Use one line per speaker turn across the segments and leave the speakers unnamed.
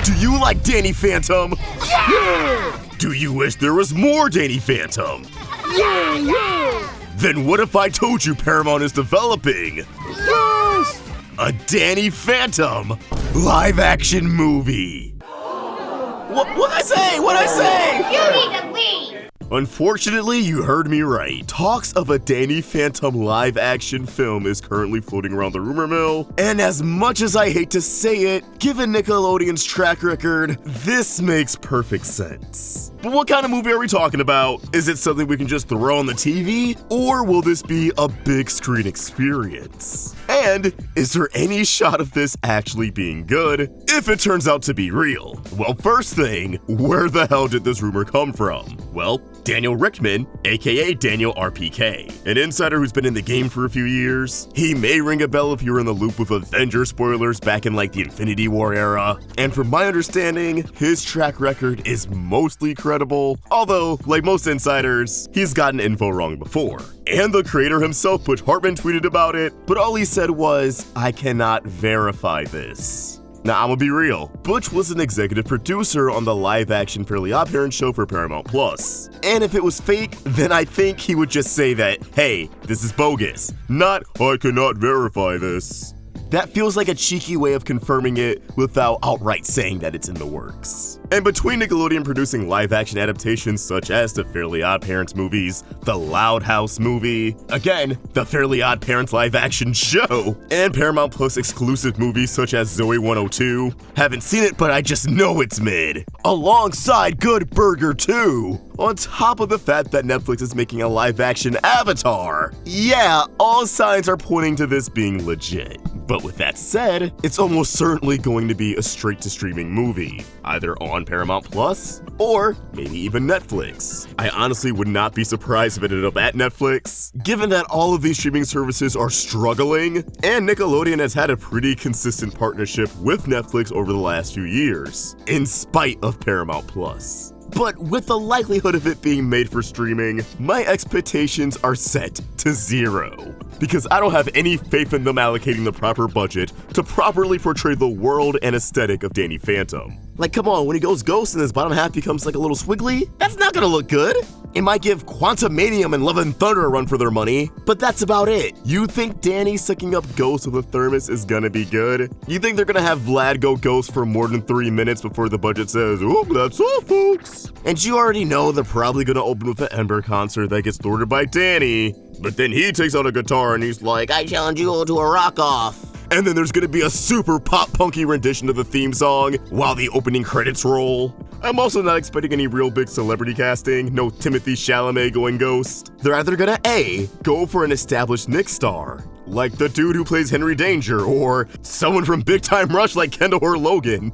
Do you like Danny Phantom? Yeah! Do you wish there was more Danny Phantom?
Yeah!
Then what if I told you Paramount is developing
Yes!
a Danny Phantom live-action movie? What'd I say?
You need to leave!
Unfortunately, you heard me right. Talks of a Danny Phantom live-action film is currently floating around the rumor mill, and as much as I hate to say it, given Nickelodeon's track record, this makes perfect sense. But what kind of movie are we talking about? Is it something we can just throw on the TV, or will this be a big screen experience? And is there any shot of this actually being good if it turns out to be real? Well, first thing, where the hell did this rumor come from? Well, Daniel Rickman, aka Daniel RPK, an insider who's been in the game for a few years. He may ring a bell if you were in the loop with Avengers spoilers back in like the Infinity War era. And from my understanding, his track record is mostly credible, although, like most insiders, he's gotten info wrong before. And the creator himself, Butch Hartman, tweeted about it, but all he said was, "I cannot verify this." Now, I'm gonna be real. Butch was an executive producer on the live-action Fairly OddParents show for Paramount Plus. And if it was fake, then I think he would just say that, hey, this is bogus, not, I cannot verify this. That feels like a cheeky way of confirming it without outright saying that it's in the works. And between Nickelodeon producing live-action adaptations such as the Fairly OddParents movies, the Loud House movie, again, the Fairly OddParents live-action show, and Paramount Plus exclusive movies such as Zoey 102, haven't seen it but I just know it's mid, alongside Good Burger 2, on top of the fact that Netflix is making a live-action Avatar. Yeah, all signs are pointing to this being legit. But with that said, it's almost certainly going to be a straight-to-streaming movie, either on Paramount Plus or maybe even Netflix. I honestly would not be surprised if it ended up at Netflix, given that all of these streaming services are struggling, and Nickelodeon has had a pretty consistent partnership with Netflix over the last few years, in spite of Paramount Plus. But with the likelihood of it being made for streaming, my expectations are set to 0. Because I don't have any faith in them allocating the proper budget to properly portray the world and aesthetic of Danny Phantom. Like, come on, when he goes ghost and his bottom half becomes like a little squiggly, that's not gonna look good. It might give Quantumanium and Love and Thunder a run for their money, but that's about it. You think Danny sucking up ghosts with a thermos is gonna be good? You think they're gonna have Vlad go ghost for more than 3 minutes before the budget says, oh, that's all, folks? And you already know they're probably gonna open with an Ember concert that gets thwarted by Danny, but then he takes out a guitar and he's like, I challenge you all to a rock-off. And then there's gonna be a super pop-punky rendition of the theme song while the opening credits roll. I'm also not expecting any real big celebrity casting, no Timothée Chalamet going ghost. They're either gonna A, go for an established Nick star, like the dude who plays Henry Danger, or someone from Big Time Rush like Kendall or Logan.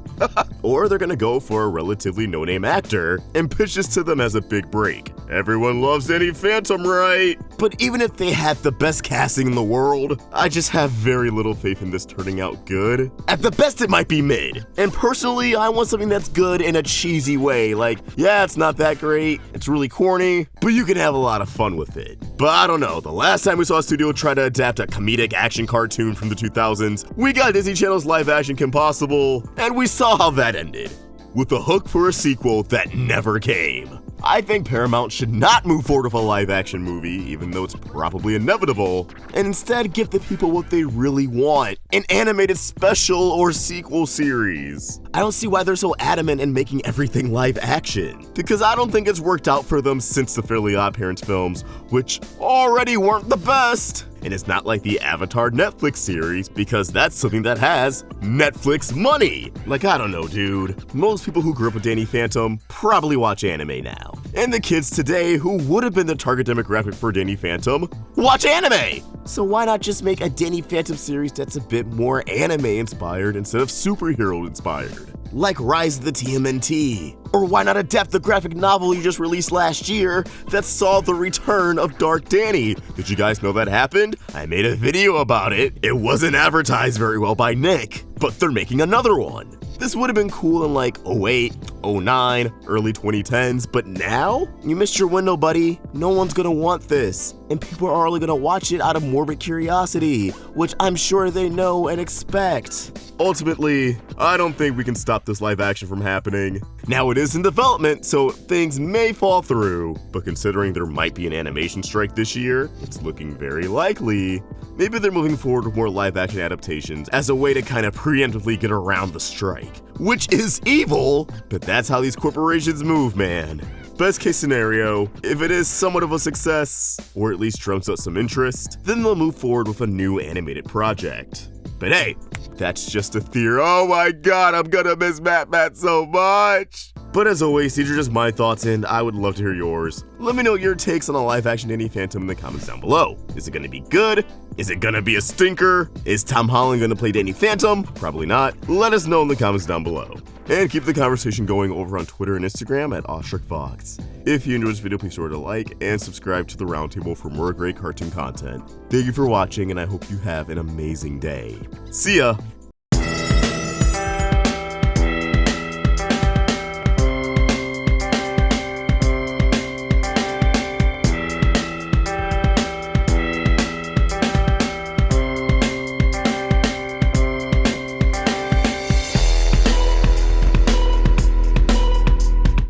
Or they're gonna go for a relatively no-name actor and pitch this to them as a big break. Everyone loves Danny Phantom, right? But even if they have the best casting in the world, I just have very little faith in this turning out good. At the best, it might be mid. And personally, I want something that's good in a cheesy way. Like, yeah, it's not that great, it's really corny, but you can have a lot of fun with it. But I don't know, the last time we saw a studio try to adapt a comedic action cartoon from the 2000s, we got Disney Channel's live-action Kim Possible, and we saw how that ended, with a hook for a sequel that never came. I think Paramount should not move forward with a live-action movie, even though it's probably inevitable, and instead give the people what they really want, an animated special or sequel series. I don't see why they're so adamant in making everything live-action, because I don't think it's worked out for them since the Fairly OddParents films, which already weren't the best. And it's not like the Avatar Netflix series, because that's something that has Netflix money. Like, I don't know, dude. Most people who grew up with Danny Phantom probably watch anime now. And the kids today who would have been the target demographic for Danny Phantom watch anime! So why not just make a Danny Phantom series that's a bit more anime-inspired instead of superhero-inspired? Like Rise of the TMNT. Or why not adapt the graphic novel you just released last year that saw the return of Dark Danny? Did you guys know that happened? I made a video about it. It wasn't advertised very well by Nick, but they're making another one. This would have been cool in like 08, 2009, early 2010s, but now? You missed your window, buddy. No one's gonna want this, and people are only gonna watch it out of morbid curiosity, which I'm sure they know and expect. Ultimately, I don't think we can stop this live action from happening. Now it is in development, so things may fall through, but considering there might be an animation strike this year, it's looking very likely. Maybe they're moving forward with more live action adaptations as a way to kind of preemptively get around the strike, which is evil, but that's how these corporations move, man. Best case scenario, if it is somewhat of a success, or at least drums up some interest, then they'll move forward with a new animated project. But hey, that's just a theory. Oh my god, I'm gonna miss Matt so much! But as always, these are just my thoughts, and I would love to hear yours. Let me know your takes on a live-action Danny Phantom in the comments down below. Is it gonna be good? Is it gonna be a stinker? Is Tom Holland gonna play Danny Phantom? Probably not. Let us know in the comments down below. And keep the conversation going over on Twitter and Instagram at AwestruckFox. If you enjoyed this video, please sure to like and subscribe to the Roundtable for more great cartoon content. Thank you for watching, and I hope you have an amazing day. See ya!